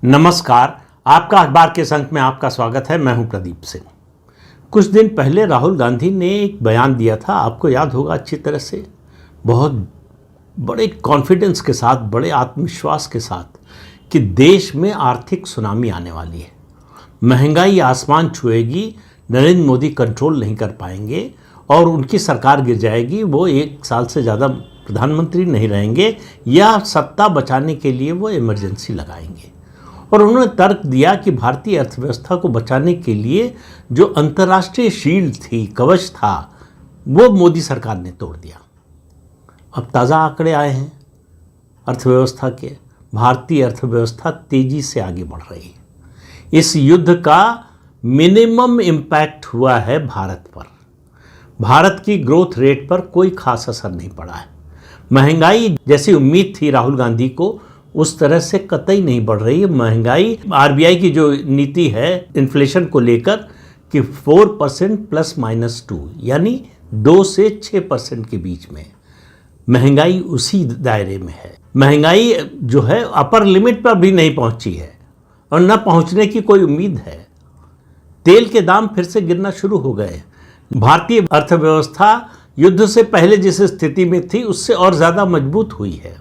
नमस्कार। आपका अखबार के संग में आपका स्वागत है। मैं हूं प्रदीप सिंह। कुछ दिन पहले राहुल गांधी ने एक बयान दिया था, आपको याद होगा अच्छी तरह से, बहुत बड़े कॉन्फिडेंस के साथ, बड़े आत्मविश्वास के साथ कि देश में आर्थिक सुनामी आने वाली है, महंगाई आसमान छुएगी, नरेंद्र मोदी कंट्रोल नहीं कर पाएंगे और उनकी सरकार गिर जाएगी, वो 1 साल से ज़्यादा प्रधानमंत्री नहीं रहेंगे या सत्ता बचाने के लिए वो इमरजेंसी लगाएंगे। और उन्होंने तर्क दिया कि भारतीय अर्थव्यवस्था को बचाने के लिए जो अंतर्राष्ट्रीय शील्ड थी, कवच था, वो मोदी सरकार ने तोड़ दिया। अब ताज़ा आंकड़े आए हैं अर्थव्यवस्था के। भारतीय अर्थव्यवस्था तेजी से आगे बढ़ रही है। इस युद्ध का मिनिमम इम्पैक्ट हुआ है भारत पर। भारत की ग्रोथ रेट पर कोई खास असर नहीं पड़ा है। महंगाई जैसी उम्मीद थी राहुल गांधी को, उस तरह से कतई नहीं बढ़ रही है महंगाई। आरबीआई की जो नीति है इन्फ्लेशन को लेकर कि 4% ±2, यानी 2 से 6% के बीच में महंगाई उसी दायरे में है। महंगाई जो है अपर लिमिट पर भी नहीं पहुंची है और न पहुंचने की कोई उम्मीद है। तेल के दाम फिर से गिरना शुरू हो गए। भारतीय अर्थव्यवस्था युद्ध से पहले जिस स्थिति में थी उससे और ज़्यादा मजबूत हुई है।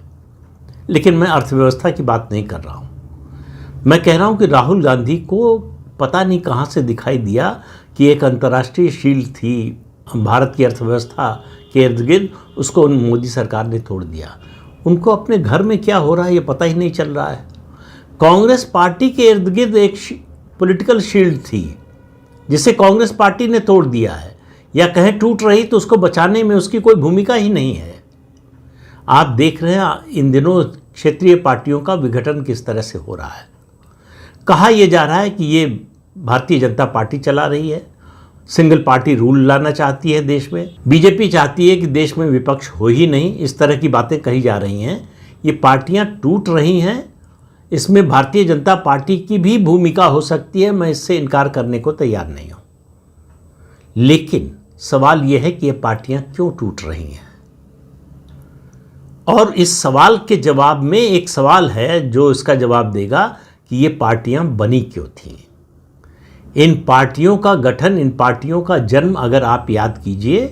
लेकिन मैं अर्थव्यवस्था की बात नहीं कर रहा हूँ। मैं कह रहा हूँ कि राहुल गांधी को पता नहीं कहाँ से दिखाई दिया कि एक अंतर्राष्ट्रीय शील्ड थी भारत की अर्थव्यवस्था के इर्द गिर्द, उसको मोदी सरकार ने तोड़ दिया। उनको अपने घर में क्या हो रहा है ये पता ही नहीं चल रहा है। कांग्रेस पार्टी के इर्द गिर्द एक पॉलिटिकल शील्ड थी जिसे कांग्रेस पार्टी ने तोड़ दिया है, या कहें टूट रही तो उसको बचाने में उसकी कोई भूमिका ही नहीं है। आप देख रहे हैं इन दिनों क्षेत्रीय पार्टियों का विघटन किस तरह से हो रहा है। कहा यह जा रहा है कि ये भारतीय जनता पार्टी चला रही है, सिंगल पार्टी रूल लाना चाहती है देश में। बीजेपी चाहती है कि देश में विपक्ष हो ही नहीं, इस तरह की बातें कही जा रही हैं। ये पार्टियां टूट रही हैं, इसमें भारतीय जनता पार्टी की भी भूमिका हो सकती है, मैं इससे इनकार करने को तैयार नहीं हूँ। लेकिन सवाल यह है कि ये पार्टियां क्यों टूट रही हैं, और इस सवाल के जवाब में एक सवाल है जो इसका जवाब देगा कि ये पार्टियां बनी क्यों थीं। इन पार्टियों का गठन, इन पार्टियों का जन्म अगर आप याद कीजिए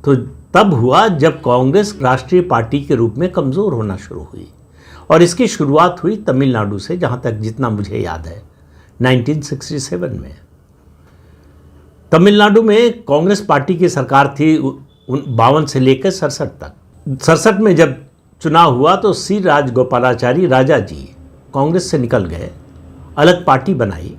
तो तब हुआ जब कांग्रेस राष्ट्रीय पार्टी के रूप में कमज़ोर होना शुरू हुई, और इसकी शुरुआत हुई तमिलनाडु से, जहाँ तक जितना मुझे याद है 1967 में। तमिलनाडु में कांग्रेस पार्टी की सरकार थी 52 से लेकर 67 तक। 67 में जब चुनाव हुआ तो सी राजगोपालाचारी राजा जी कांग्रेस से निकल गए, अलग पार्टी बनाई,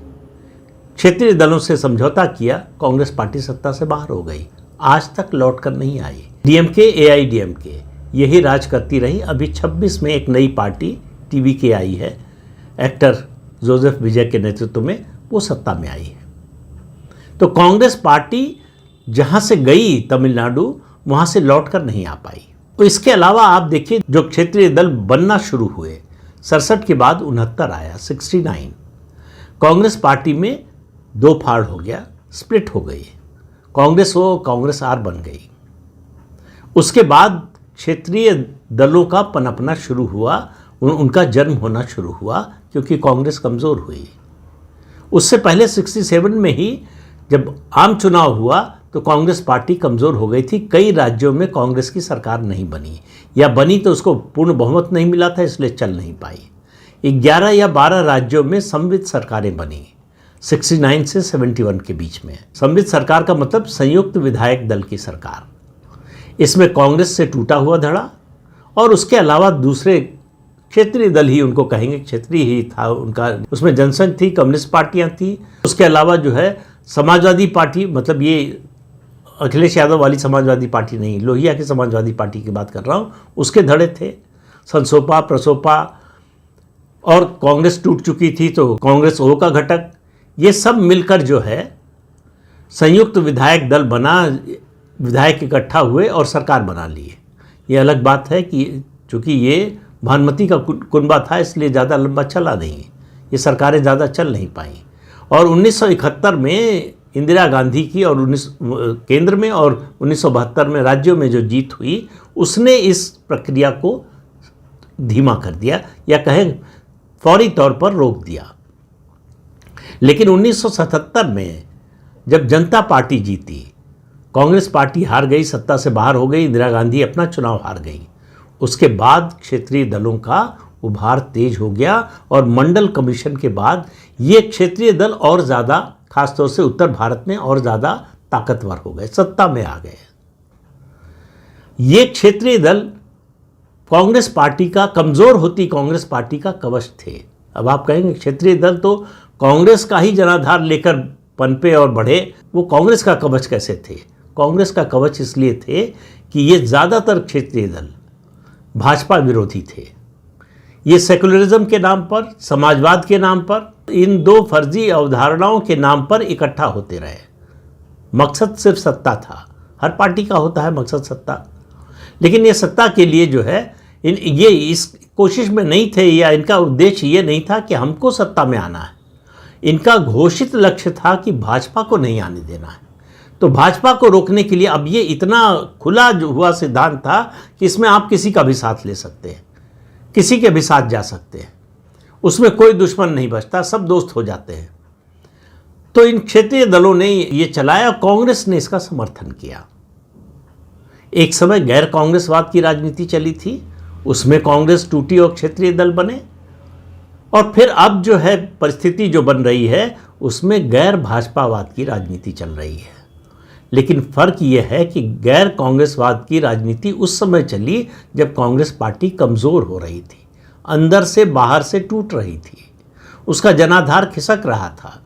क्षेत्रीय दलों से समझौता किया, कांग्रेस पार्टी सत्ता से बाहर हो गई, आज तक लौट कर नहीं आई। डीएमके, एआईडीएमके यही राज करती रही। अभी 26 में एक नई पार्टी टीवीके आई है, एक्टर जोसेफ विजय के नेतृत्व में, वो सत्ता में आई है। तो कांग्रेस पार्टी जहाँ से गई तमिलनाडु, वहाँ से लौट कर नहीं आ पाई। तो इसके अलावा आप देखिए जो क्षेत्रीय दल बनना शुरू हुए, 67 के बाद 69 आया, 69। कांग्रेस पार्टी में 2 फाड़ हो गया, स्प्लिट हो गई, कांग्रेस ओ कांग्रेस आर बन गई। उसके बाद क्षेत्रीय दलों का पनपना शुरू हुआ, उनका जन्म होना शुरू हुआ, क्योंकि कांग्रेस कमज़ोर हुई। उससे पहले 67 में ही जब आम चुनाव हुआ तो कांग्रेस पार्टी कमज़ोर हो गई थी। कई राज्यों में कांग्रेस की सरकार नहीं बनी, या बनी तो उसको पूर्ण बहुमत नहीं मिला था, इसलिए चल नहीं पाई। 11 या 12 राज्यों में समवित सरकारें बनी 69 से 71 के बीच में। समवित सरकार का मतलब संयुक्त विधायक दल की सरकार। इसमें कांग्रेस से टूटा हुआ धड़ा और उसके अलावा दूसरे क्षेत्रीय दल ही उनको कहेंगे, क्षेत्रीय ही था उनका, उसमें जनसंघ थी, कम्युनिस्ट पार्टियां थी, उसके अलावा जो है समाजवादी पार्टी, मतलब ये अखिलेश यादव वाली समाजवादी पार्टी नहीं, लोहिया की समाजवादी पार्टी की बात कर रहा हूँ, उसके धड़े थे, संसोपा, प्रसोपा, और कांग्रेस टूट चुकी थी तो कांग्रेस ओ का घटक, ये सब मिलकर जो है संयुक्त विधायक दल बना, विधायक इकट्ठा हुए और सरकार बना लिए। ये अलग बात है कि चूँकि ये भानुमति का कुनबा था इसलिए ज़्यादा लंबा चला नहीं, ये सरकारें ज़्यादा चल नहीं पाई। और 1971 में इंदिरा गांधी की और केंद्र में और 1972 में राज्यों में जो जीत हुई, उसने इस प्रक्रिया को धीमा कर दिया, या कहें फौरी तौर पर रोक दिया। लेकिन 1977 में जब जनता पार्टी जीती, कांग्रेस पार्टी हार गई, सत्ता से बाहर हो गई, इंदिरा गांधी अपना चुनाव हार गई, उसके बाद क्षेत्रीय दलों का उभार तेज हो गया और मंडल कमीशन के बाद ये क्षेत्रीय दल और ज़्यादा, खासतौर से उत्तर भारत में और ज़्यादा ताकतवर हो गए, सत्ता में आ गए। ये क्षेत्रीय दल कांग्रेस पार्टी का, कमज़ोर होती कांग्रेस पार्टी का कवच थे। अब आप कहेंगे क्षेत्रीय दल तो कांग्रेस का ही जनाधार लेकर पनपे और बढ़े, वो कांग्रेस का कवच कैसे थे? कांग्रेस का कवच इसलिए थे कि ये ज़्यादातर क्षेत्रीय दल भाजपा विरोधी थे। ये सेकुलरिज्म के नाम पर, समाजवाद के नाम पर, इन दो फर्जी अवधारणाओं के नाम पर इकट्ठा होते रहे। मकसद सिर्फ सत्ता था। हर पार्टी का होता है मकसद सत्ता, लेकिन ये सत्ता के लिए जो है ये इस कोशिश में नहीं थे, या इनका उद्देश्य ये नहीं था कि हमको सत्ता में आना है। इनका घोषित लक्ष्य था कि भाजपा को नहीं आने देना है। तो भाजपा को रोकने के लिए अब ये इतना खुला हुआ सिद्धांत था कि इसमें आप किसी का भी साथ ले सकते हैं, किसी के भी साथ जा सकते हैं, उसमें कोई दुश्मन नहीं बचता, सब दोस्त हो जाते हैं। तो इन क्षेत्रीय दलों ने ये चलाया, कांग्रेस ने इसका समर्थन किया। एक समय गैर कांग्रेसवाद की राजनीति चली थी, उसमें कांग्रेस टूटी और क्षेत्रीय दल बने, और फिर अब जो है परिस्थिति जो बन रही है उसमें गैर भाजपावाद की राजनीति चल रही है। लेकिन फ़र्क ये है कि गैर कांग्रेसवाद की राजनीति उस समय चली जब कांग्रेस पार्टी कमज़ोर हो रही थी, अंदर से बाहर से टूट रही थी, उसका जनाधार खिसक रहा था।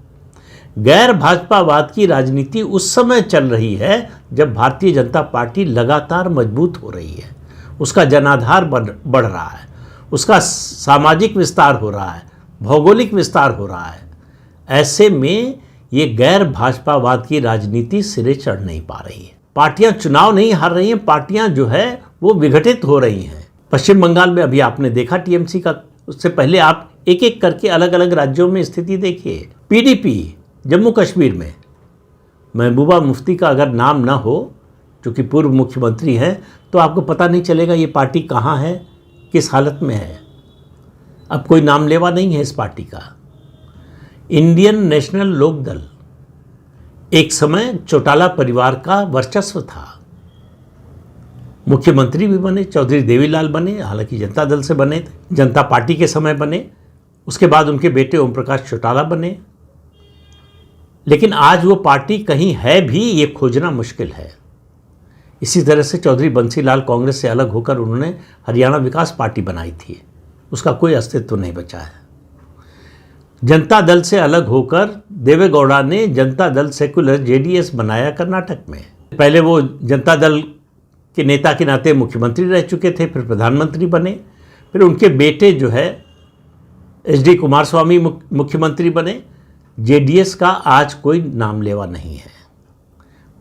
गैर भाजपावाद की राजनीति उस समय चल रही है जब भारतीय जनता पार्टी लगातार मजबूत हो रही है, उसका जनाधार बढ़ रहा है, उसका सामाजिक विस्तार हो रहा है, भौगोलिक विस्तार हो रहा है। ऐसे में ये गैर भाजपावाद की राजनीति सिरे चढ़ नहीं पा रही है। पार्टियां चुनाव नहीं हार रही हैं, पार्टियां जो है वो विघटित हो रही हैं। पश्चिम बंगाल में अभी आपने देखा टीएमसी का, उससे पहले आप एक एक करके अलग अलग राज्यों में स्थिति देखिए। पीडीपी जम्मू कश्मीर में महबूबा मुफ्ती का अगर नाम ना हो, जो कि पूर्व मुख्यमंत्री हैं, तो आपको पता नहीं चलेगा ये पार्टी कहाँ है, किस हालत में है। अब कोई नाम लेवा नहीं है इस पार्टी का। इंडियन नेशनल लोकदल एक समय चौटाला परिवार का वर्चस्व था, मुख्यमंत्री भी बने, चौधरी देवीलाल बने, हालांकि जनता दल से बने थे, जनता पार्टी के समय बने, उसके बाद उनके बेटे ओम प्रकाश चौटाला बने। लेकिन आज वो पार्टी कहीं है भी, ये खोजना मुश्किल है। इसी तरह से चौधरी बंसीलाल कांग्रेस से अलग होकर उन्होंने हरियाणा विकास पार्टी बनाई थी, उसका कोई अस्तित्व नहीं बचा है। जनता दल से अलग होकर देवेगौड़ा ने जनता दल सेकुलर जेडीएस बनाया कर्नाटक में। पहले वो जनता दल के नेता के नाते मुख्यमंत्री रह चुके थे, फिर प्रधानमंत्री बने, फिर उनके बेटे जो है एचडी कुमारस्वामी मुख्यमंत्री बने। जेडीएस का आज कोई नाम लेवा नहीं है,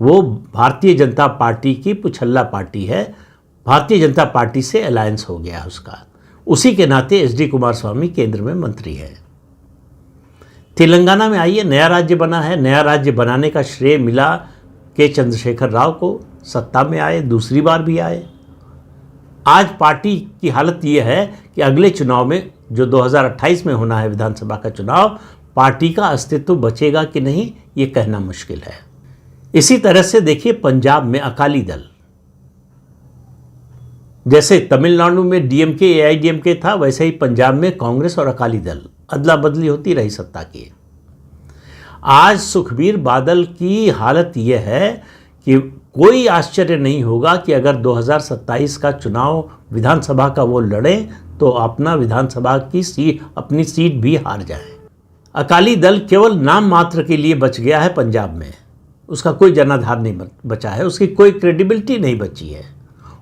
वो भारतीय जनता पार्टी की पुछल्ला पार्टी है, भारतीय जनता पार्टी से अलायंस हो गया उसका। उसी के नाते एचडी कुमारस्वामी केंद्र में मंत्री है। तेलंगाना में आइए, नया राज्य बना है, नया राज्य बनाने का श्रेय मिला के चंद्रशेखर राव को, सत्ता में आए, दूसरी बार भी आए। आज पार्टी की हालत ये है कि अगले चुनाव में जो 2028 में होना है विधानसभा का चुनाव, पार्टी का अस्तित्व बचेगा कि नहीं ये कहना मुश्किल है। इसी तरह से देखिए पंजाब में अकाली दल, जैसे तमिलनाडु में डीएमके एआईडीएमके था, वैसे ही पंजाब में कांग्रेस और अकाली दल अदला बदली होती रही सत्ता की। आज सुखबीर बादल की हालत यह है कि कोई आश्चर्य नहीं होगा कि अगर 2027 का चुनाव विधानसभा का वो लड़े तो अपना विधानसभा की सीट, अपनी सीट भी हार जाए। अकाली दल केवल नाम मात्र के लिए बच गया है पंजाब में, उसका कोई जनाधार नहीं बचा है, उसकी कोई क्रेडिबिलिटी नहीं बची है,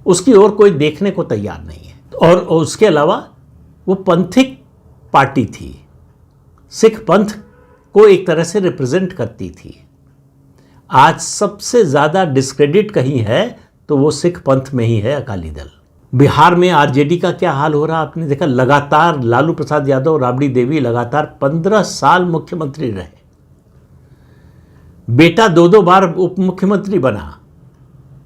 उसकी ओर कोई देखने को तैयार नहीं है। और उसके अलावा वो पंथिक पार्टी थी, सिख पंथ को एक तरह से रिप्रेजेंट करती थी। आज सबसे ज़्यादा डिस्क्रेडिट कहीं है तो वो सिख पंथ में ही है अकाली दल। बिहार में आरजेडी का क्या हाल हो रहा आपने देखा, लगातार लालू प्रसाद यादव, राबड़ी देवी लगातार 15 साल मुख्यमंत्री रहे, बेटा 2-2 बार उप मुख्यमंत्री बना।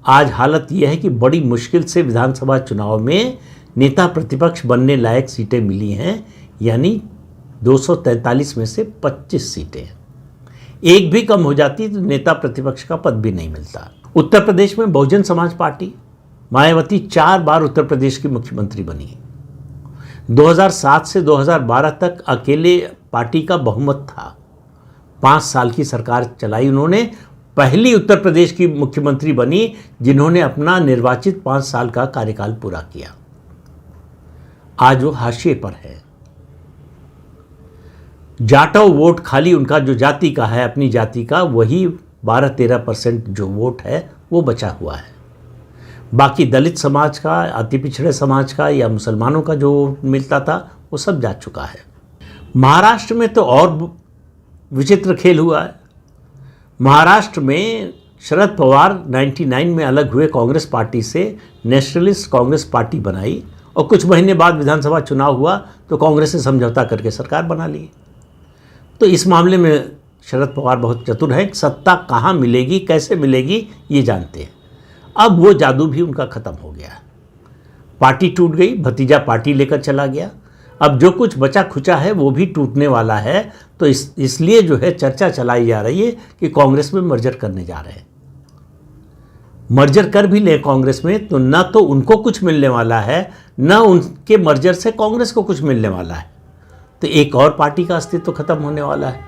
आज हालत यह है कि बड़ी मुश्किल से विधानसभा चुनाव में नेता प्रतिपक्ष बनने लायक सीटें मिली हैं, यानी 243 में से 25 सीटें, एक भी कम हो जाती तो नेता प्रतिपक्ष का पद भी नहीं मिलता। उत्तर प्रदेश में बहुजन समाज पार्टी, मायावती 4 बार उत्तर प्रदेश की मुख्यमंत्री बनी। 2007 से 2012 तक अकेले पार्टी का बहुमत था। 5 साल की सरकार चलाई उन्होंने, पहली उत्तर प्रदेश की मुख्यमंत्री बनी जिन्होंने अपना निर्वाचित 5 साल का कार्यकाल पूरा किया। आज वो हाशिए पर है। जाटव वोट खाली उनका जो जाति का है, अपनी जाति का, वही 12-13% जो वोट है वो बचा हुआ है। बाकी दलित समाज का, अति पिछड़े समाज का या मुसलमानों का जो मिलता था वो सब जा चुका है। महाराष्ट्र में तो और विचित्र खेल हुआ है। महाराष्ट्र में शरद पवार 99 में अलग हुए कांग्रेस पार्टी से, नेशनलिस्ट कांग्रेस पार्टी बनाई और कुछ महीने बाद विधानसभा चुनाव हुआ तो कांग्रेस से समझौता करके सरकार बना ली। तो इस मामले में शरद पवार बहुत चतुर है, सत्ता कहाँ मिलेगी, कैसे मिलेगी ये जानते हैं। अब वो जादू भी उनका ख़त्म हो गया। पार्टी टूट गई, भतीजा पार्टी लेकर चला गया। अब जो कुछ बचा खुचा है वो भी टूटने वाला है। तो इसलिए जो है चर्चा चलाई जा रही है कि कांग्रेस में मर्जर करने जा रहे हैं। मर्जर कर भी ले कांग्रेस में तो न तो उनको कुछ मिलने वाला है, न उनके मर्जर से कांग्रेस को कुछ मिलने वाला है। तो एक और पार्टी का अस्तित्व खत्म होने वाला है।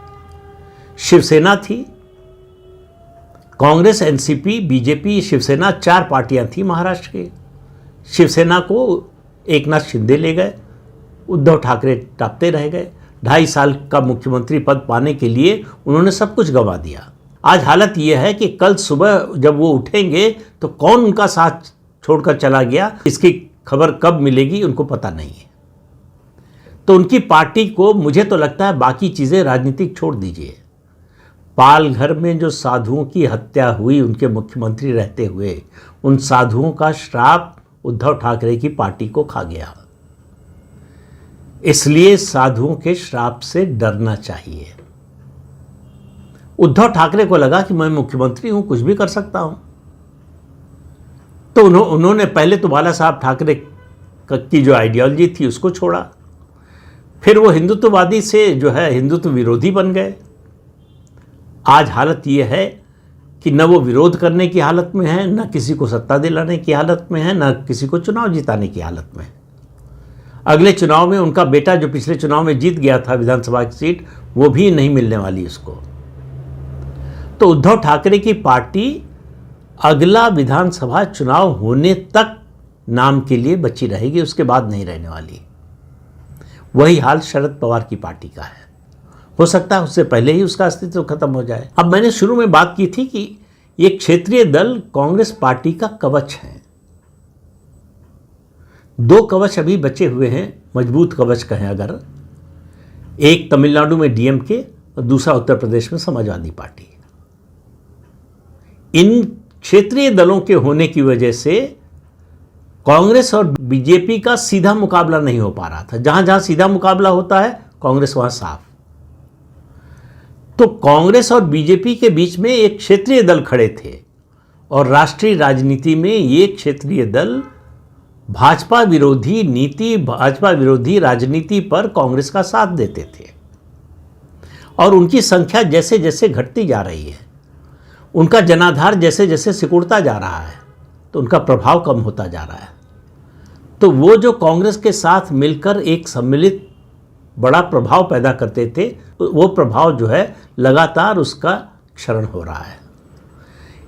शिवसेना थी, कांग्रेस, एनसीपी, बीजेपी, शिवसेना, 4 पार्टियां थी महाराष्ट्र की। शिवसेना को एकनाथ शिंदे ले गए, उद्धव ठाकरे टापते रह गए। 2.5 साल का मुख्यमंत्री पद पाने के लिए उन्होंने सब कुछ गंवा दिया। आज हालत यह है कि कल सुबह जब वो उठेंगे तो कौन उनका साथ छोड़कर चला गया, इसकी खबर कब मिलेगी उनको पता नहीं है। तो उनकी पार्टी को, मुझे तो लगता है, बाकी चीज़ें राजनीतिक छोड़ दीजिए। पालघर में जो साधुओं की हत्या हुई उनके मुख्यमंत्री रहते हुए, उन साधुओं का श्राप उद्धव ठाकरे की पार्टी को खा गया। इसलिए साधुओं के श्राप से डरना चाहिए। उद्धव ठाकरे को लगा कि मैं मुख्यमंत्री हूं, कुछ भी कर सकता हूं, तो उन्होंने पहले तो बाला साहब ठाकरे की जो आइडियोलॉजी थी उसको छोड़ा। फिर वो हिंदुत्ववादी से जो है हिंदुत्व विरोधी बन गए। आज हालत ये है कि न वो विरोध करने की हालत में है, न किसी को सत्ता दिलाने की हालत में है, न किसी को चुनाव जिताने की हालत में है। अगले चुनाव में उनका बेटा जो पिछले चुनाव में जीत गया था विधानसभा की सीट, वो भी नहीं मिलने वाली उसको। तो उद्धव ठाकरे की पार्टी अगला विधानसभा चुनाव होने तक नाम के लिए बची रहेगी, उसके बाद नहीं रहने वाली। वही हाल शरद पवार की पार्टी का है। हो सकता है उससे पहले ही उसका अस्तित्व खत्म हो जाए। अब मैंने शुरू में बात की थी कि ये क्षेत्रीय दल कांग्रेस पार्टी का कवच है। 2 कवच अभी बचे हुए हैं, मजबूत कवच कहें अगर। एक तमिलनाडु में डीएमके और दूसरा उत्तर प्रदेश में समाजवादी पार्टी। इन क्षेत्रीय दलों के होने की वजह से कांग्रेस और बीजेपी का सीधा मुकाबला नहीं हो पा रहा था। जहां जहां सीधा मुकाबला होता है कांग्रेस वहां साफ। तो कांग्रेस और बीजेपी के बीच में एक क्षेत्रीय दल खड़े थे और राष्ट्रीय राजनीति में ये क्षेत्रीय दल भाजपा विरोधी नीति, भाजपा विरोधी राजनीति पर कांग्रेस का साथ देते थे। और उनकी संख्या जैसे जैसे घटती जा रही है, उनका जनाधार जैसे जैसे सिकुड़ता जा रहा है, तो उनका प्रभाव कम होता जा रहा है। तो वो जो कांग्रेस के साथ मिलकर एक सम्मिलित बड़ा प्रभाव पैदा करते थे, वो प्रभाव जो है लगातार उसका क्षरण हो रहा है।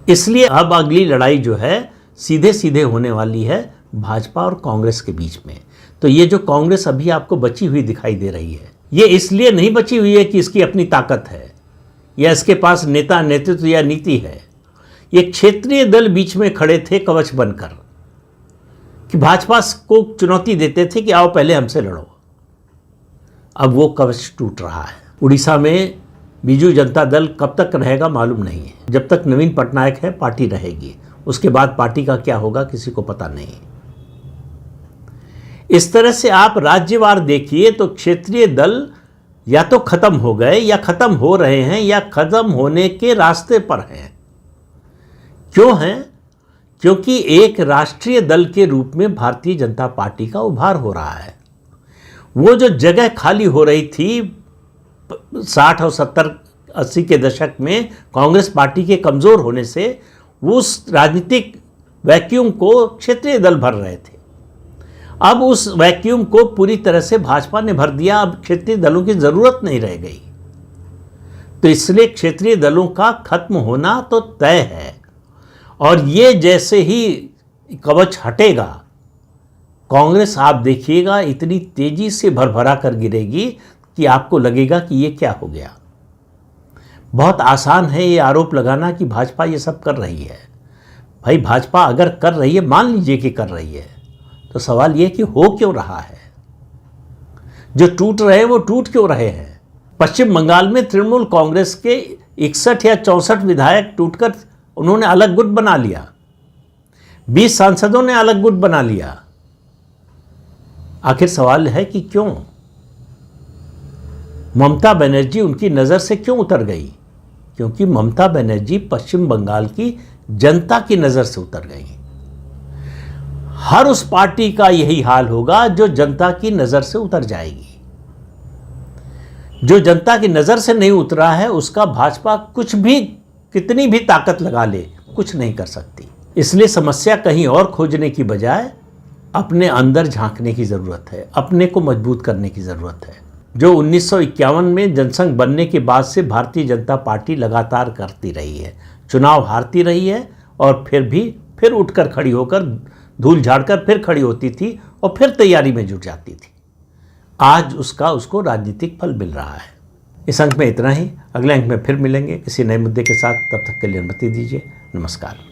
इसलिए अब अगली लड़ाई जो है सीधे सीधे होने वाली है भाजपा और कांग्रेस के बीच में। तो ये जो कांग्रेस अभी आपको बची हुई दिखाई दे रही है, ये इसलिए नहीं बची हुई है कि इसकी अपनी ताकत है या इसके पास नेता, नेतृत्व या नीति है। ये क्षेत्रीय दल बीच में खड़े थे कवच बनकर, कि भाजपा को चुनौती देते थे कि आओ पहले हमसे लड़ो। अब वो कवच टूट रहा है। उड़ीसा में बीजू जनता दल कब तक रहेगा मालूम नहीं है। जब तक नवीन पटनायक है पार्टी रहेगी, उसके बाद पार्टी का क्या होगा किसी को पता नहीं। इस तरह से आप राज्यवार देखिए तो क्षेत्रीय दल या तो खत्म हो गए या खत्म हो रहे हैं या खत्म होने के रास्ते पर हैं। क्यों हैं? क्योंकि एक राष्ट्रीय दल के रूप में भारतीय जनता पार्टी का उभार हो रहा है। वो जो जगह खाली हो रही थी 60 और 70-80 के दशक में कांग्रेस पार्टी के कमज़ोर होने से, उस राजनीतिक वैक्यूम को क्षेत्रीय दल भर रहे थे। अब उस वैक्यूम को पूरी तरह से भाजपा ने भर दिया। अब क्षेत्रीय दलों की ज़रूरत नहीं रह गई। तो इसलिए क्षेत्रीय दलों का खत्म होना तो तय है। और ये जैसे ही कवच हटेगा, कांग्रेस आप देखिएगा इतनी तेजी से भरभरा कर गिरेगी कि आपको लगेगा कि ये क्या हो गया। बहुत आसान है ये आरोप लगाना कि भाजपा ये सब कर रही है। भाई भाजपा अगर कर रही है, मान लीजिए कि कर रही है, तो सवाल ये कि हो क्यों रहा है? जो टूट रहे हैं वो टूट क्यों रहे हैं? पश्चिम बंगाल में तृणमूल कांग्रेस के 61 या 64 विधायक टूटकर उन्होंने अलग गुट बना लिया। 20 सांसदों ने अलग गुट बना लिया। आखिर सवाल है कि क्यों? ममता बनर्जी उनकी नज़र से क्यों उतर गई? क्योंकि ममता बनर्जी पश्चिम बंगाल की जनता की नज़र से उतर गई। हर उस पार्टी का यही हाल होगा जो जनता की नज़र से उतर जाएगी। जो जनता की नज़र से नहीं उतरा है उसका भाजपा कुछ भी, कितनी भी ताकत लगा ले, कुछ नहीं कर सकती। इसलिए समस्या कहीं और खोजने की बजाय अपने अंदर झांकने की ज़रूरत है, अपने को मजबूत करने की ज़रूरत है। जो 1951 में जनसंघ बनने के बाद से भारतीय जनता पार्टी लगातार करती रही है, चुनाव हारती रही है और फिर उठकर खड़ी होकर धूल झाड़कर फिर खड़ी होती थी और फिर तैयारी में जुट जाती थी। आज उसको राजनीतिक फल मिल रहा है। इस अंक में इतना ही। अगले अंक में फिर मिलेंगे किसी नए मुद्दे के साथ। तब तक के लिए अनुमति दीजिए। नमस्कार।